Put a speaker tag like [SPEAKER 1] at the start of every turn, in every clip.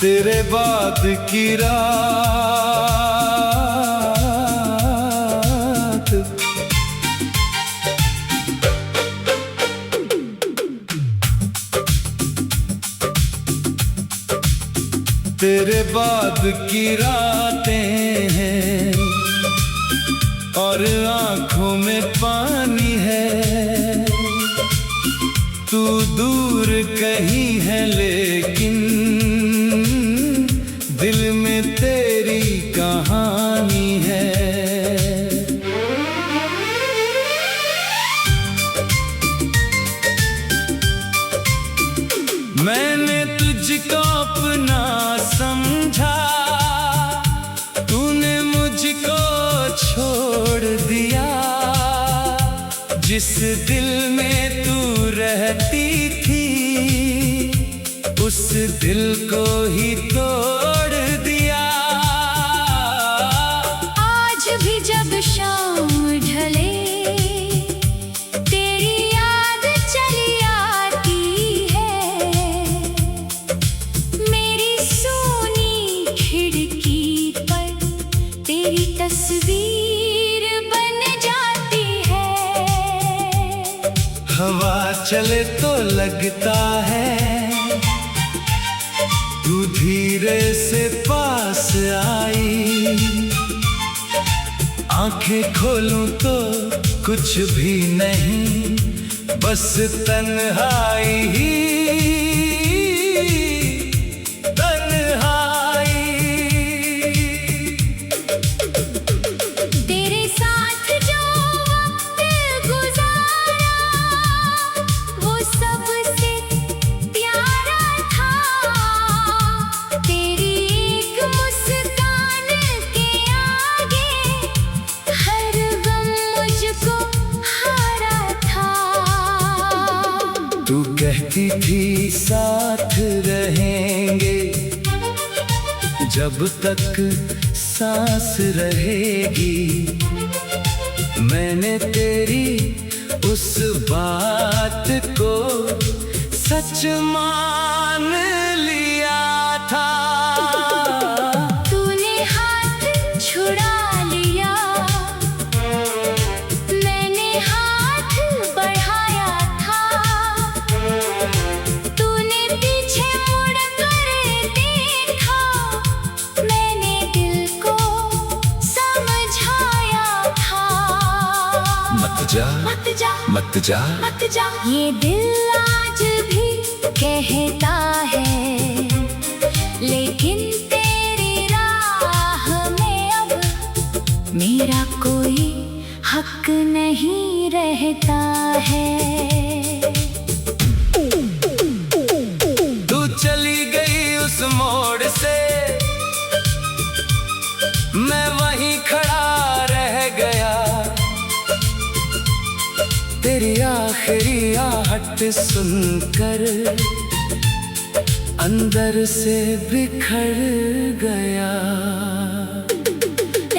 [SPEAKER 1] तेरे बाद की रात तेरे बाद की रातें हैं और आंखों में पानी है। तू दूर कहीं है लेकिन दिल में तेरी कहानी है। मैंने तुझको अपना समझा, तूने मुझको छोड़ दिया। जिस दिल में तू रहती थी उस दिल को ही तोड़ दिया।
[SPEAKER 2] आज भी जब शाम ढले तेरी याद चली आती है। मेरी सोनी खिड़की पर तेरी तस्वीर बन जाती है।
[SPEAKER 1] हवा चले तो लगता है तू धीरे से पास आई। आंखें खोलूं तो कुछ भी नहीं, बस तन्हाई ही तन्हाई।
[SPEAKER 2] तेरे साथ जो वक्त गुजारा वो सबसे प्यारा था। तेरी एक मुस्कान के आगे हर गम मुझको हारा था।
[SPEAKER 1] तू कहती थी साथ रहेंगे जब तक सांस रहेगी। मैंने तेरी उस बात को सच मान लिया था।
[SPEAKER 2] तूने हाथ छुड़ा लिया, मैंने हाथ बढ़ाया था। तूने पीछे मुड़ कर देखा, मैंने दिल को समझाया था।
[SPEAKER 1] मत जा
[SPEAKER 2] मत जा
[SPEAKER 1] मत जा
[SPEAKER 2] मत जा। ये दिल आज भी कहता है, लेकिन तेरी राह में अब मेरा कोई हक नहीं रहता है।
[SPEAKER 1] तू चली गई उस मोड़ से, मैं वहीं खड़ा रह गया। तेरी आखिरी आहट सुनकर अंदर से बिखर गया।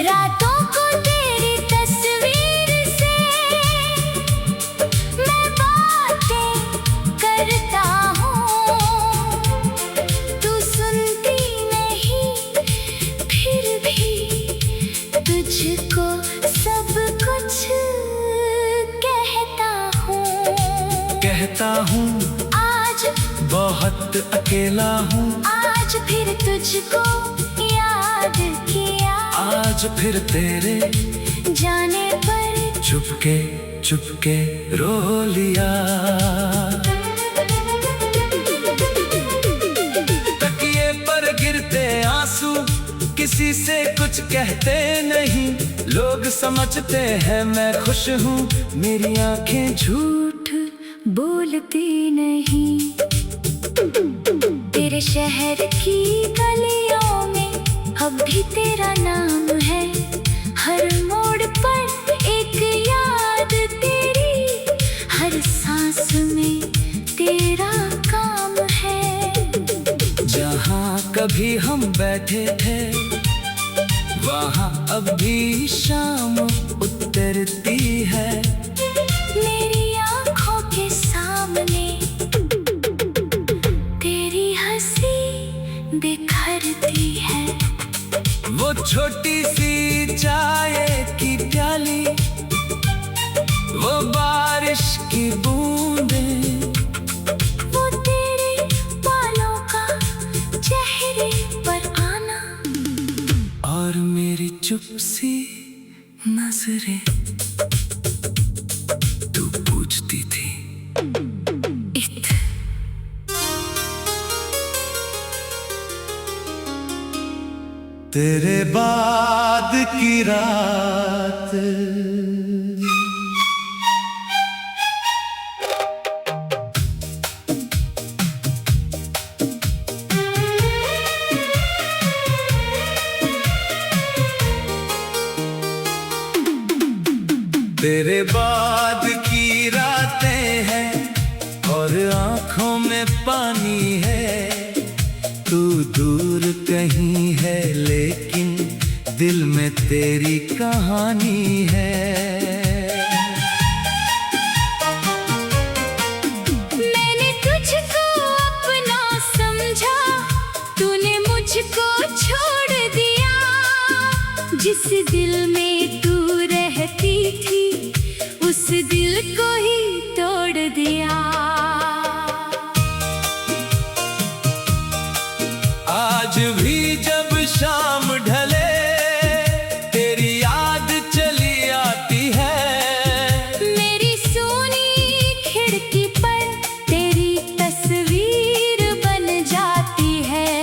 [SPEAKER 2] रातों को तेरी तस्वीर से मैं बातें करता हूँ। तू सुनती नहीं फिर भी तुझको सब कुछ
[SPEAKER 1] कहता हूँ
[SPEAKER 2] आज
[SPEAKER 1] बहुत अकेला हूँ।
[SPEAKER 2] आज फिर तुझको याद किया।
[SPEAKER 1] आज फिर तेरे
[SPEAKER 2] जाने पर
[SPEAKER 1] चुपके चुपके रो लिया। तकिए पर गिरते आंसू किसी से कुछ कहते नहीं। लोग समझते हैं मैं खुश हूँ, मेरी आंखें झूठ
[SPEAKER 2] बोलती नहीं। तेरे शहर की गलियों में अब भी तेरा नाम है। हर मोड़ पर एक याद तेरी, हर सांस में तेरा काम है।
[SPEAKER 1] जहाँ कभी हम बैठे थे वहाँ अब भी शाम उतरती है।
[SPEAKER 2] मेरी
[SPEAKER 1] छोटी सी चाय की प्याली, वो बारिश की बूंदें,
[SPEAKER 2] वो तेरे बालों का चेहरे पर आना,
[SPEAKER 1] और मेरी चुप सी नजरें, तू पूछती थी
[SPEAKER 2] इत
[SPEAKER 1] तेरे बाद की रात। तेरे बाद की रातें हैं और आंखों में पानी है, तू दूर कहीं है लेकिन दिल में तेरी कहानी है।
[SPEAKER 2] मैंने तुझको अपना समझा, तूने मुझको छोड़ दिया, जिस दिल में तू रहती थी उस दिल को ही तोड़ दिया।
[SPEAKER 1] आज भी जब शाम ढले तेरी याद चली आती है,
[SPEAKER 2] मेरी सोनी खिड़की पर तेरी तस्वीर बन जाती है।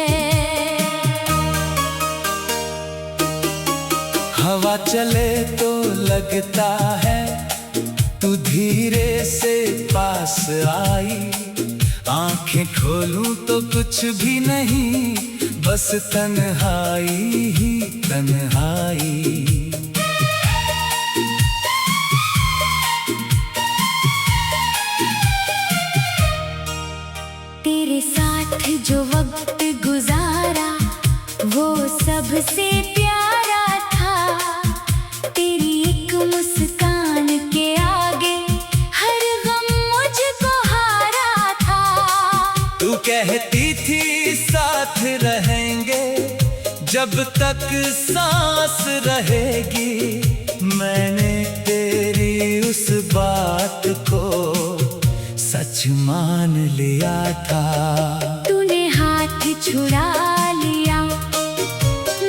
[SPEAKER 1] हवा चले तो लगता है तू धीरे से पास आई, आंखें खोलूं तो कुछ भी नहीं, बस तन्हाई ही तन्हाई।
[SPEAKER 2] तेरे साथ जो वक्त गुजारा वो सबसे प्यारा था, तेरी एक मुस्कान के आगे हर गम मुझको हारा था।
[SPEAKER 1] तू कहती थी साथ रहेंगे जब तक सांस रहेगी, मैंने तेरी उस बात को सच मान लिया था।
[SPEAKER 2] तूने हाथ छुड़ा लिया,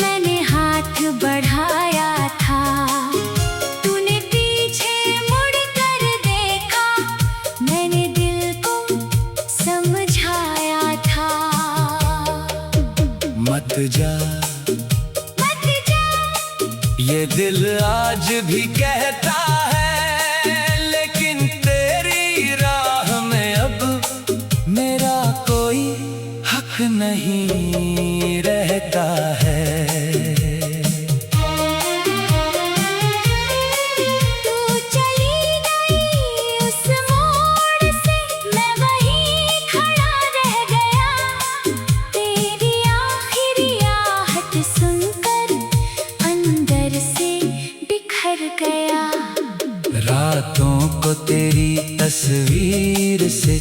[SPEAKER 2] मैंने हाथ बढ़ाया था, तूने पीछे मुड़ कर देखा, मैंने दिल को समझाया था।
[SPEAKER 1] मत जा
[SPEAKER 2] मत जा,
[SPEAKER 1] ये दिल आज भी कहता है, लेकिन तेरी राह में अब मेरा कोई हक नहीं रहता है।
[SPEAKER 2] तू चली गई उस मोड़ से, मैं वहीं खड़ा रह गया, तेरी आखिरी आहट सुनकर अंदर से बिखर गया।
[SPEAKER 1] रातों को तेरी तस्वीर से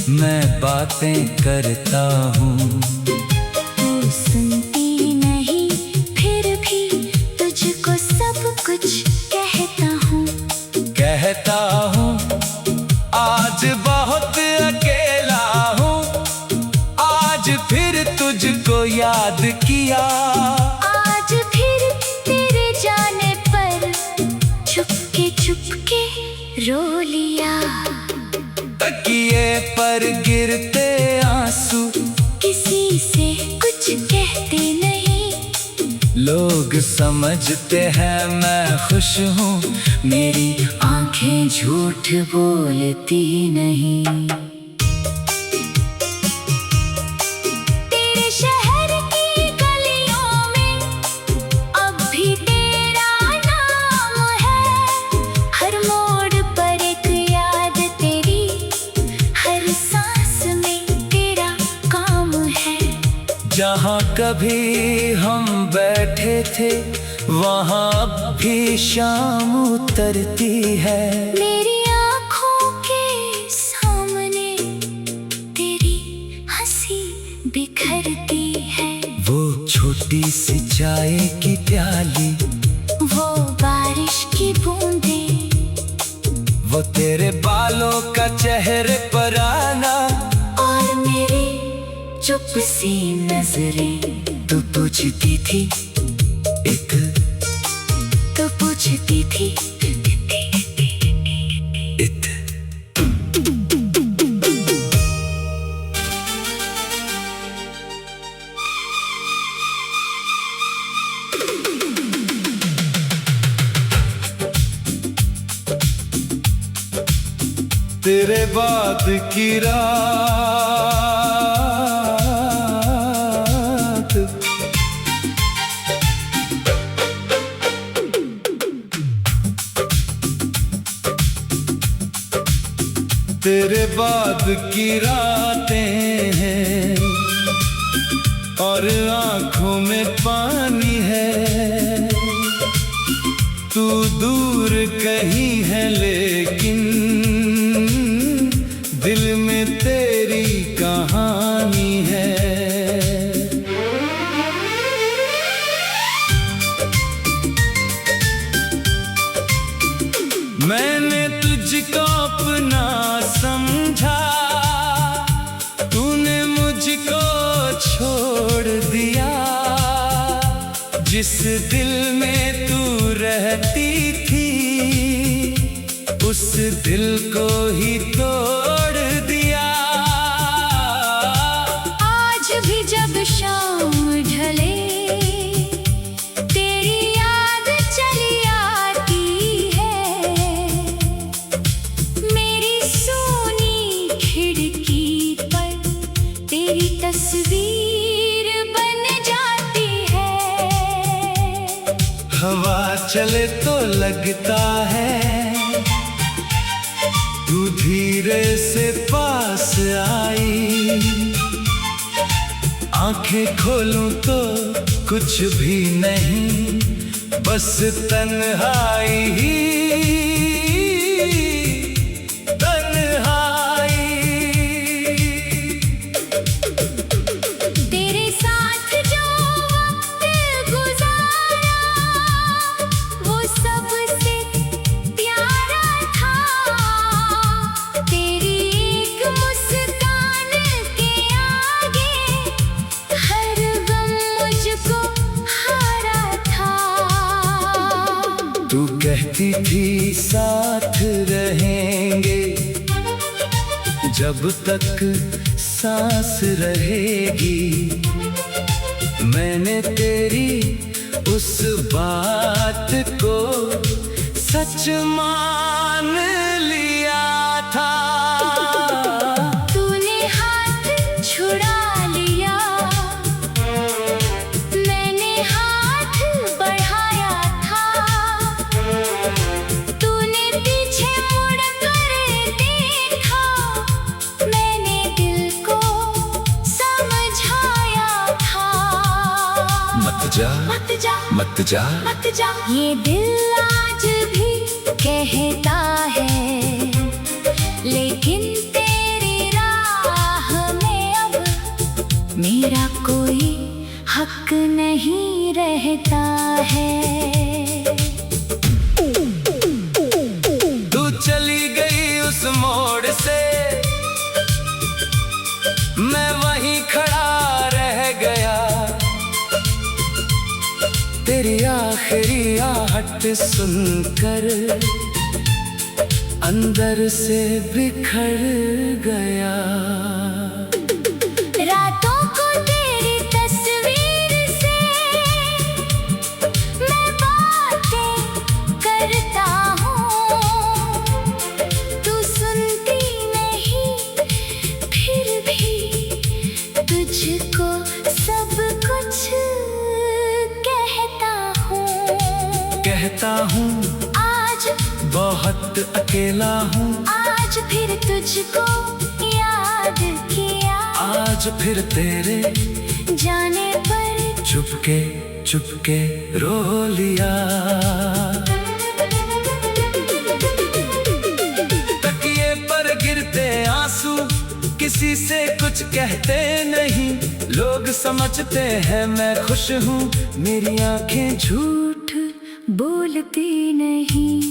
[SPEAKER 1] मैं बातें करता हूँ,
[SPEAKER 2] तू सुनती नहीं फिर भी तुझको सब कुछ
[SPEAKER 1] कहता हूँ आज बहुत अकेला हूँ, आज फिर तुझको याद किया,
[SPEAKER 2] आज फिर तेरे जाने पर चुपके रो लिया।
[SPEAKER 1] तकिए पर गिरते आंसू
[SPEAKER 2] किसी से कुछ कहते नहीं,
[SPEAKER 1] लोग समझते हैं मैं खुश हूँ, मेरी आंखें झूठ बोलती नहीं।
[SPEAKER 2] तेरे शहर की गलियों में अब भी तेरा नाम है, हर मोड़ पर एक याद तेरी, हर सांस में तेरा काम है।
[SPEAKER 1] जहाँ कभी हम बैठे थे वहाँ अब भी शाम उतरती है,
[SPEAKER 2] मेरी आँखों के सामने तेरी हंसी बिखरती है।
[SPEAKER 1] वो छोटी सी चाय की प्याली,
[SPEAKER 2] वो बारिश की बूंदें,
[SPEAKER 1] वो तेरे बालों का चेहरे पर आना,
[SPEAKER 2] और मेरी चुप सी नजरें।
[SPEAKER 1] तू पूछती थी एक,
[SPEAKER 2] तो पूछती थी
[SPEAKER 1] इत। तेरे बाद की रात, तेरे बाद की रातें हैं और आंखों में पानी है। तू दूर कहीं है लेकिन दिल में तेरी कहानी है। मैंने तुझको अपना समझा, तूने मुझको छोड़ दिया। जिस दिल में तू रहती थी, उस दिल को ही तोड़ दिया।
[SPEAKER 2] आज भी जब शाम ढले, तेरी याद चली आती है। मेरी सोनी खिड़की पर तेरी तस्वीर बन जाती है।
[SPEAKER 1] हवा चले तो लगता है तू धीरे से पास आई। आंखें खोलूं तो कुछ भी नहीं, बस तन्हाई ही तन्हाई।
[SPEAKER 2] तेरे साथ जो वक्त गुजारा, वो सबसे प्यारा था। तेरी एक मुस्कान के आगे हर गम मुझको हारा था।
[SPEAKER 1] तू कहती थी साथ रहेंगे, जब तक सांस रहेगी। मैंने तेरी उस बात को सच मान लिया था।
[SPEAKER 2] तूने हाथ छुड़ा लिया, मैंने हाथ बढ़ाया था। तूने पीछे मुड़ कर देखा, मैंने दिल को समझाया था।
[SPEAKER 1] मत जा
[SPEAKER 2] मत जा,
[SPEAKER 1] मत जा,
[SPEAKER 2] मत जा। ये दिल आज भी कहता है, लेकिन तेरी राह में अब मेरा कोई हक नहीं रहता है।
[SPEAKER 1] तू चली गई उस मोड़ से, मैं वहीं खड़ा रह गया। तेरी आखिरी आहट सुनकर अंदर से बिखर गया।
[SPEAKER 2] रातों को तेरी तस्वीर से मैं बातें करता हूँ। तू सुनती नहीं, फिर भी तुझको सब कुछ
[SPEAKER 1] कहता हूँ
[SPEAKER 2] आज
[SPEAKER 1] बहुत अकेला हूँ।
[SPEAKER 2] आज फिर तुझको याद किया,
[SPEAKER 1] आज फिर तेरे
[SPEAKER 2] जाने पर
[SPEAKER 1] चुपके चुपके रो लिया। तकिए पर गिरते आंसू किसी से कुछ कहते नहीं, लोग समझते हैं मैं खुश हूँ, मेरी आंखें
[SPEAKER 2] झूठ बोलती नहीं।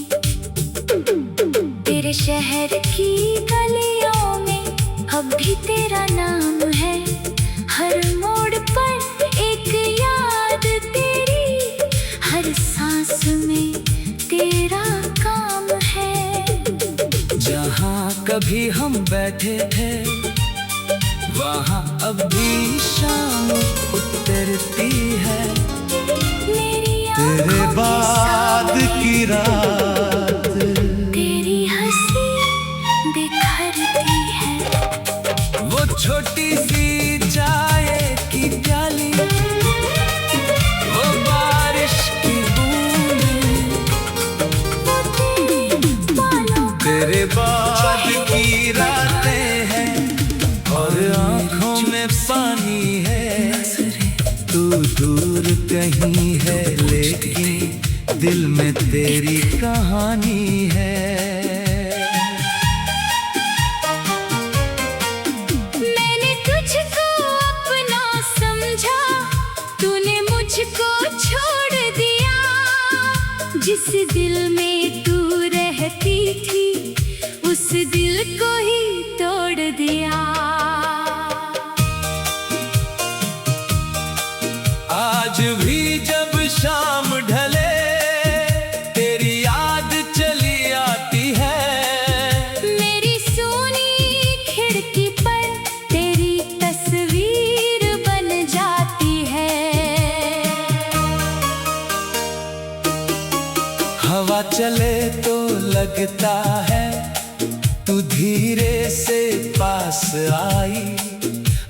[SPEAKER 2] तेरे शहर की गलियों में अब भी तेरा नाम है, हर मोड़ पर एक याद तेरी, हर सांस में तेरा काम है।
[SPEAKER 1] जहाँ कभी हम बैठे थे वहाँ अब भी शाम उतरती है,
[SPEAKER 2] मेरी
[SPEAKER 3] तेरे
[SPEAKER 2] आँखों के
[SPEAKER 3] बाद की रात
[SPEAKER 2] तेरी हंसी बिखरती है।
[SPEAKER 1] वो छोटी सी चाय की प्याली, वो बारिश की बूंदें,
[SPEAKER 2] वो तेरे बालों का
[SPEAKER 1] तेरे बाद की रातें हैं और आँखों में पानी है। तू दूर कहीं है लेकिन दिल में तेरी कहानी है।
[SPEAKER 2] मैंने तुझको अपना समझा, तूने मुझको छोड़ दिया। जिस दिल में तू रहती थी उस दिल को ही तोड़ दिया।
[SPEAKER 1] आज भी जब शाम ढले तेरी याद चली आती है,
[SPEAKER 2] मेरी सोनी खिड़की पर तेरी तस्वीर बन जाती है।
[SPEAKER 1] हवा चले तो लगता है तू धीरे से पास आई,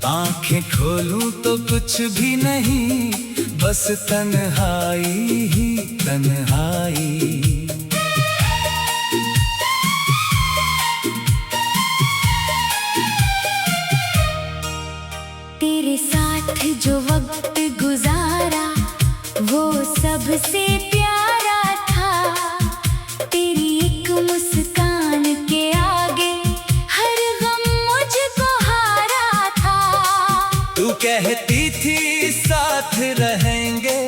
[SPEAKER 1] आंखें खोलूं तो कुछ भी नहीं, बस तन्हाई ही तन्हाई।
[SPEAKER 2] तेरे साथ जो वक्त गुजारा वो सबसे प्यारा था। तेरी एक मुस्कान के आगे हर गम मुझको हारा था।
[SPEAKER 1] तू कहती थी साथ रहेंगे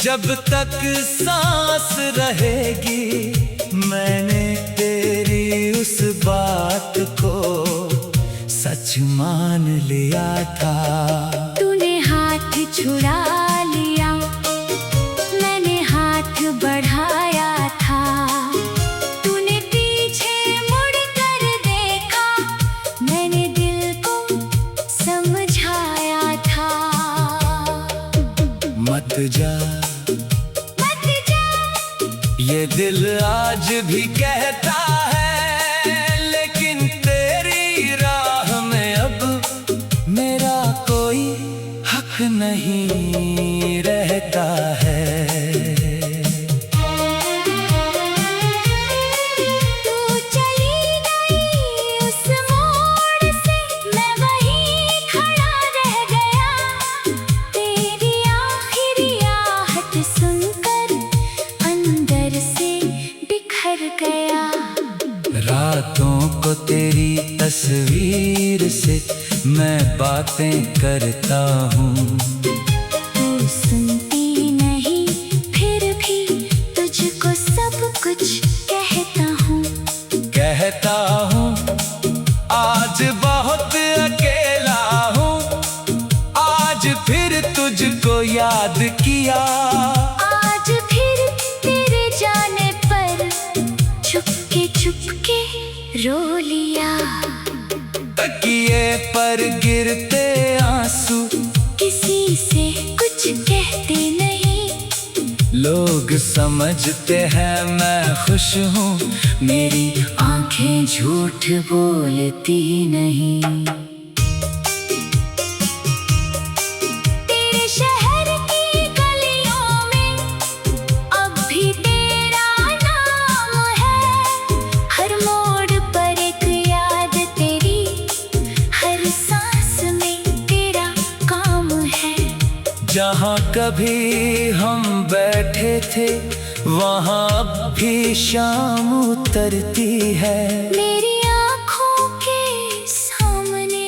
[SPEAKER 1] जब तक सांस रहेगी, मैंने तेरी उस बात को सच मान लिया था।
[SPEAKER 2] तूने हाथ छुड़ा लिया, मैंने हाथ बढ़ाया था। तूने पीछे मुड़ कर देखा, मैंने दिल को समझाया था।
[SPEAKER 1] मत जा
[SPEAKER 2] मत जा,
[SPEAKER 1] ये दिल आज भी कहता है, लेकिन तेरी राह में अब मेरा कोई हक नहीं रहता है।
[SPEAKER 2] तू चली गई उस मोड़ से, मैं वहीं खड़ा रह गया। तेरी आखिरी आहट सुनकर अंदर से बिखर गया।
[SPEAKER 1] रातों को तेरी तस्वीर से मैं बातें करता हूँ,
[SPEAKER 2] तू सुनती नहीं फिर भी तुझको सब कुछ
[SPEAKER 1] कहता हूँ। आज बहुत अकेला हूँ, आज फिर तुझको याद किया।
[SPEAKER 2] आज फिर तेरे जाने पर चुपके रो लिया।
[SPEAKER 1] तकिए पर गिरते आंसू
[SPEAKER 2] किसी से कुछ कहते नहीं,
[SPEAKER 1] लोग समझते हैं मैं खुश हूँ, मेरी आंखें झूठ बोलती नहीं।
[SPEAKER 2] तेरे शहर की गलियों में अब भी तेरा नाम है, हर मोड़ पर एक याद तेरी, हर सांस में तेरा काम है।
[SPEAKER 1] जहाँ कभी हम बैठे थे वहाँ अब भी शाम उतरती है,
[SPEAKER 2] मेरी आँखों के सामने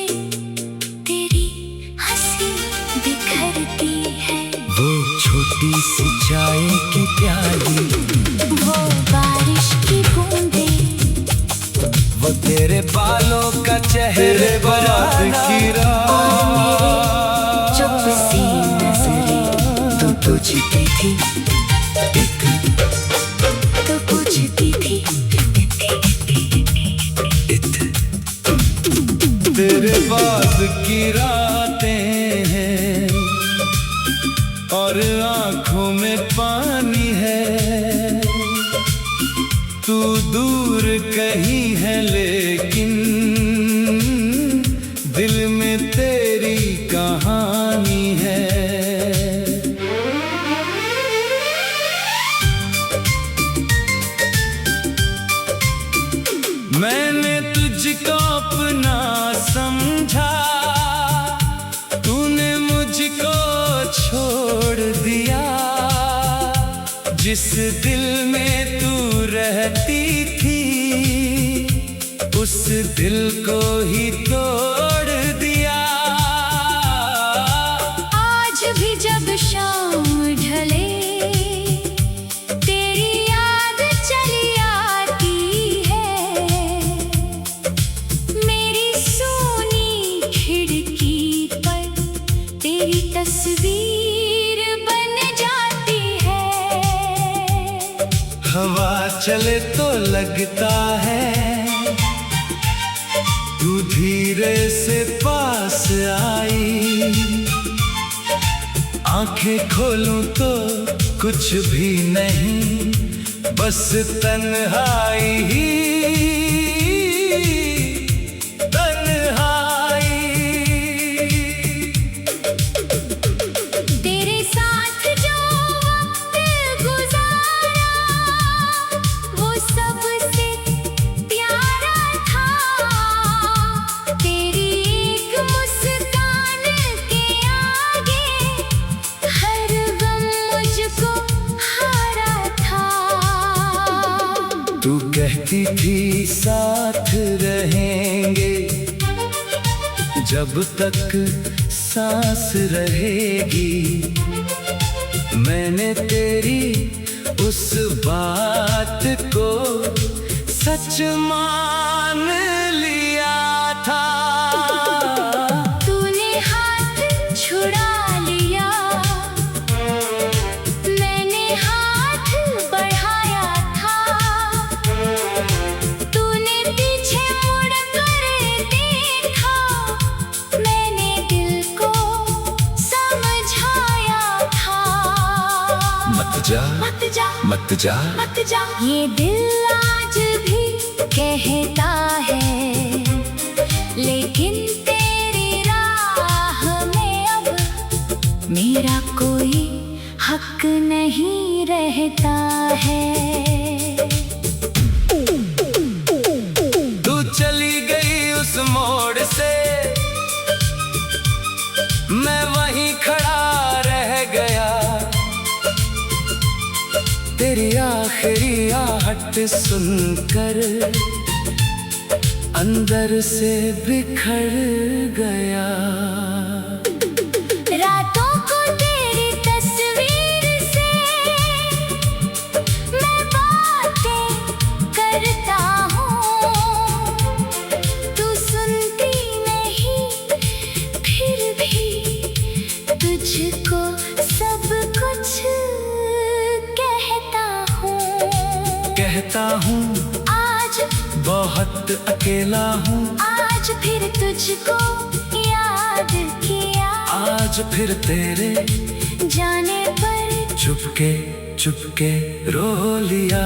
[SPEAKER 1] छोटी सी चाय की प्याली,
[SPEAKER 2] वो बारिश की बूंदें,
[SPEAKER 1] वो तेरे बालों का चेहरे बनाना,
[SPEAKER 3] की रात
[SPEAKER 2] चुप सी नजरें
[SPEAKER 1] तो तुझकी थी
[SPEAKER 2] तो पूछती थी
[SPEAKER 3] तेरे बाद की रातें हैं और आंखों में पानी है। तू दूर कहीं है लेकिन दिल में तेरी कहानी है। मैंने तुझको अपना समझा, तूने मुझको छोड़ दिया। जिस दिल में तू रहती थी उस दिल को ही तोड़ दिया।
[SPEAKER 2] आज भी जब शाम ढले तेरी याद चली आती है, मेरी सोनी खिड़की पर तेरी तस्वीर बन जाती है।
[SPEAKER 3] हवा चले तो लगता है तू धीरे से पास आई। आंखें खोलूं तो कुछ भी नहीं, बस तन्हाई ही तन्हाई।
[SPEAKER 2] तेरे साथ जो वक्त गुजारा वो सबसे प्यारा था। तेरी एक मुस्कान के आगे हर गम मुझको हारा था।
[SPEAKER 1] तू कहती थी साथ रहेंगे जब तक सांस रहेगी। मैंने तेरी उस बात को सच मान लिया था।
[SPEAKER 2] तूने हाथ छुड़ा लिया, मैंने हाथ बढ़ाया था। तूने पीछे मुड़ कर देखा, मैंने दिल को समझाया था।
[SPEAKER 1] मत जा
[SPEAKER 2] मत जा
[SPEAKER 1] मत जा
[SPEAKER 2] मत जा, ये दिल आज भी कहता है, लेकिन तेरी राह में अब मेरा कोई हक नहीं रहता है।
[SPEAKER 1] तू चली गई उस मोड़ से, मैं वहीं खड़ा रह गया। तेरी आखिरी आहट सुनकर अंदर से बिखर गया।
[SPEAKER 2] रातों को तेरी तस्वीर से मैं बातें करता हूँ। तू सुनती नहीं फिर भी तुझको सब कुछ
[SPEAKER 3] कहता हूँ
[SPEAKER 2] आज
[SPEAKER 3] बहुत अकेला हूँ।
[SPEAKER 2] आज फिर तुझको याद किया,
[SPEAKER 3] आज फिर तेरे
[SPEAKER 2] जाने पर
[SPEAKER 3] चुपके चुपके रो लिया।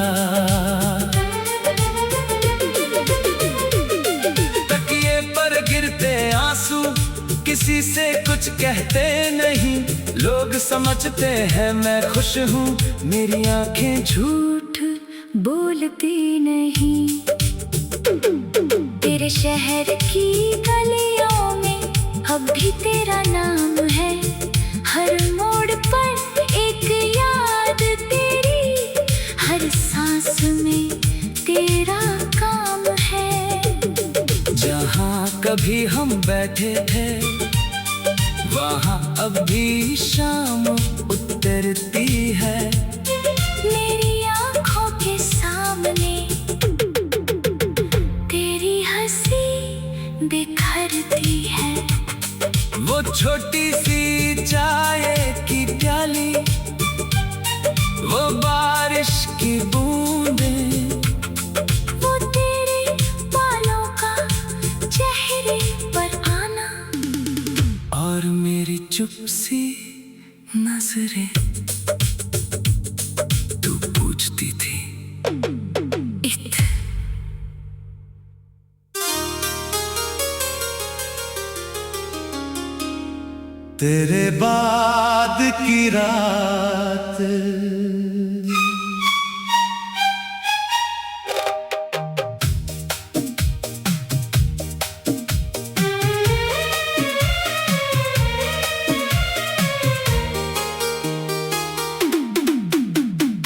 [SPEAKER 1] तकिए पर गिरते आंसू किसी से कुछ कहते नहीं। लोग समझते हैं मैं खुश हूँ, मेरी आंखें झूठ
[SPEAKER 2] बोलती नहीं। तेरे शहर की गलियों में अब भी तेरा नाम है। हर मोड़ पर एक याद तेरी, हर सांस में तेरा काम है।
[SPEAKER 1] जहाँ कभी हम बैठे थे वहाँ अब भी शाम उतरे
[SPEAKER 3] डरती है।
[SPEAKER 2] मेरी आंखों के सामने तेरी हंसी बिखरती है।
[SPEAKER 3] वो छोटी सी चाय की प्याली, वो बारिश की बूंदें,
[SPEAKER 2] वो तेरे बालों का चेहरे पर आना,
[SPEAKER 3] और मेरी चुप सी नजरें। तू पूछती थी तेरे बाद की रात,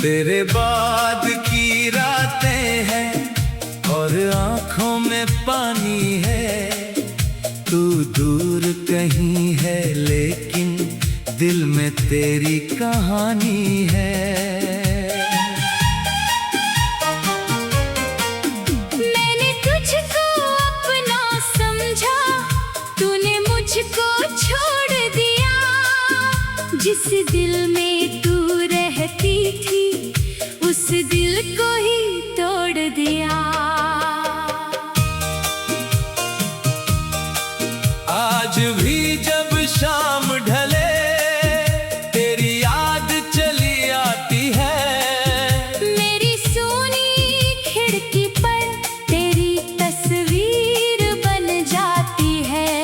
[SPEAKER 3] तेरे बाद की रातें हैं और आंखों में पानी है। तू दूर कहीं है लेकिन दिल में तेरी कहानी है।
[SPEAKER 2] मैंने तुझको अपना समझा, तूने मुझको छोड़ दिया। जिस दिल में तू रहती थी उस दिल को ही तोड़ दिया।
[SPEAKER 3] आज भी जब शाम ढले तेरी याद चली आती है।
[SPEAKER 2] मेरी सोनी खिड़की पर तेरी तस्वीर बन जाती है।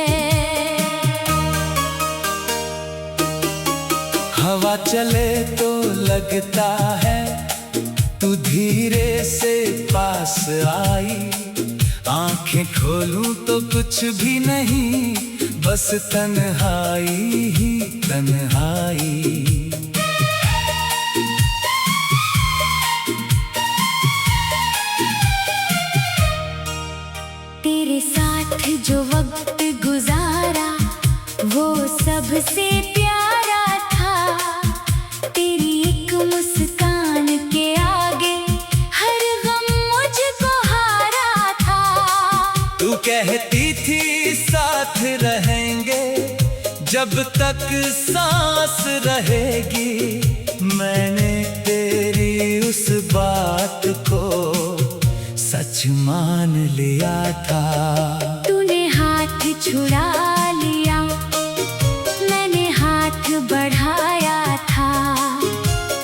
[SPEAKER 3] हवा चले तो लगता है तू धीरे से पास आई। आंखें खोलूं तो कुछ भी नहीं, बस तन्हाई ही तन्हाई।
[SPEAKER 2] तेरे साथ जो वक्त गुजारा वो सबसे प्यारा था। तेरी एक मुस्कान के आगे हर गम मुझको हारा था।
[SPEAKER 3] तू कहती थी साथ रहेंगे जब तक सांस रहेगी। मैंने तेरी उस बात को सच मान लिया था।
[SPEAKER 2] तूने हाथ छुड़ा लिया, मैंने हाथ बढ़ाया था।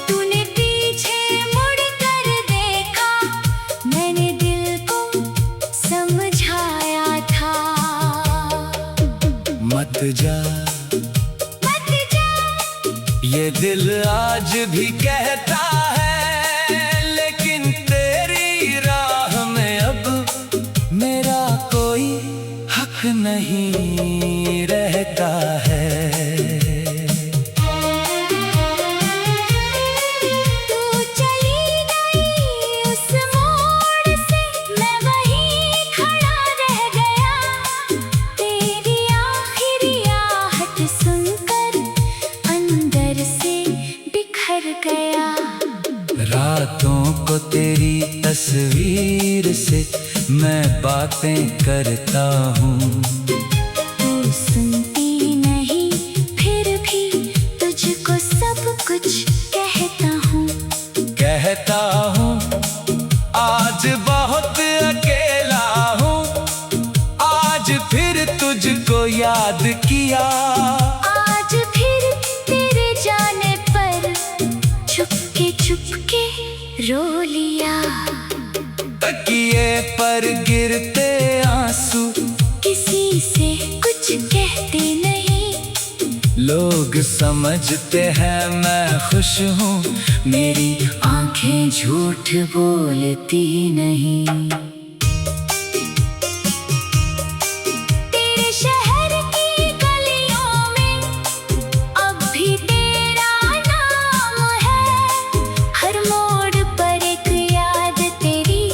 [SPEAKER 2] तूने पीछे मुड़ कर देखा, मैंने दिल को समझाया था।
[SPEAKER 3] मत जा
[SPEAKER 2] मत जा,
[SPEAKER 3] ये दिल आज भी कहता है, लेकिन तेरी राह में अब मेरा कोई हक नहीं रहता है।
[SPEAKER 2] तू चली गई उस मोड़ से, मैं वहीं खड़ा रह गया। तेरी आखिरी आहट सुनकर अंदर से बिखर गया।
[SPEAKER 3] रातों को तेरी तस्वीर से मैं बातें करता हूँ।
[SPEAKER 2] तू सुनती नहीं फिर भी तुझको सब कुछ कहता हूँ।
[SPEAKER 3] कहता हूँ आज बहुत अकेला हूँ। आज फिर तुझको याद किया।
[SPEAKER 2] आज फिर तेरे जाने पर चुपके रो लिया।
[SPEAKER 3] तकिए पर गिरते आंसू
[SPEAKER 2] किसी से कुछ कहते नहीं।
[SPEAKER 3] लोग समझते हैं मैं खुश हूँ, मेरी
[SPEAKER 2] आंखें झूठ बोलती नहीं। तेरे शहर की गलियों में अब भी तेरा नाम है। हर मोड़ पर एक याद तेरी,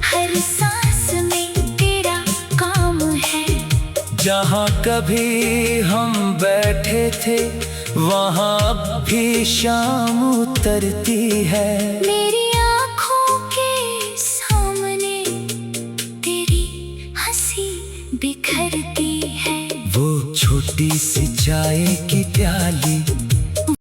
[SPEAKER 2] हर सांस में तेरा काम है।
[SPEAKER 3] जहाँ कभी हम बैठे थे वहाँ अब भी शाम उतरती है।
[SPEAKER 2] मेरी आँखों के सामने तेरी हंसी बिखरती है।
[SPEAKER 3] वो छोटी सी चाय की प्याली